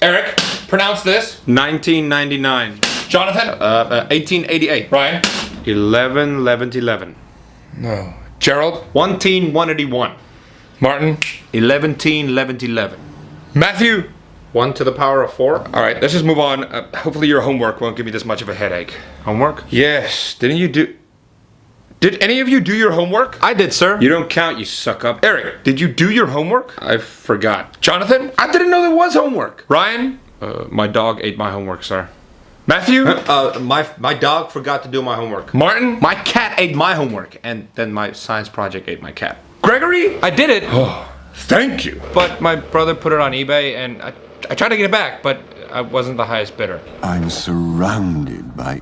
Eric, pronounce this. 1999. Jonathan. 1888. Ryan. 11. No. Gerald. 181. Martin. 11. Matthew. 1 to the power of 4. All right, let's just move on. Hopefully your homework won't give me this much of a headache. Homework? Yes. Did any of you do your homework? I did, sir. You don't count, you suck up. Eric, did you do your homework? I forgot. Jonathan? I didn't know there was homework. Ryan? My dog ate my homework, sir. Matthew? My dog forgot to do my homework. Martin? My cat ate my homework, and then my science project ate my cat. Gregory? I did it, Thank you. but my brother put it on eBay, and I tried to get it back, but I wasn't the highest bidder. I'm surrounded by